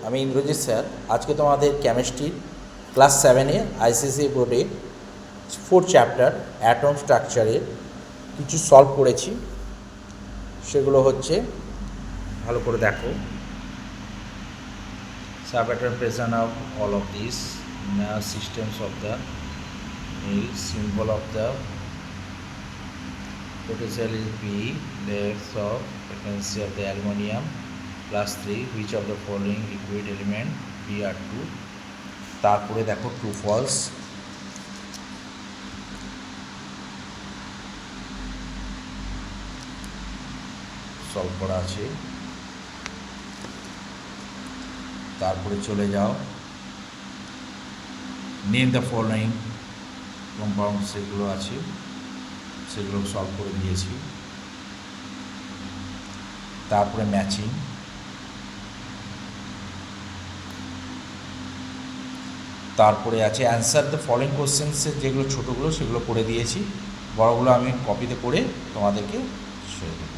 আমি ইন্দ্রজিৎ স্যার। আজকে তোমাদের কেমিস্ট্রি ক্লাস 7-এ আইসিএসসি বোর্ডে 4th চ্যাপ্টার অ্যাটম স্ট্রাকচারের কিছু সলভ করেছি। সেগুলো হচ্ছে, ভালো করে দেখো। Subatom present of all of this systems of the symbol of the potential is P, layers of frequency of the aluminum +3, which of the following liquid element Br2। তারপরে দেখো ট্রু ফলস। সলভ করা আছে। তারপরে চলে যাও, name the following compound, সেগুলো আছে, সেগুলো সলভ করে দিয়েছি। তারপরে ম্যাচিং, তারপরে আছে অ্যান্সার দ্য ফলোইং কোশ্চেন্সের, যেগুলো ছোটোগুলো সেগুলো করে দিয়েছি, বড়গুলো আমি কপিতে করে তোমাদেরকে শেয়ার দেবো।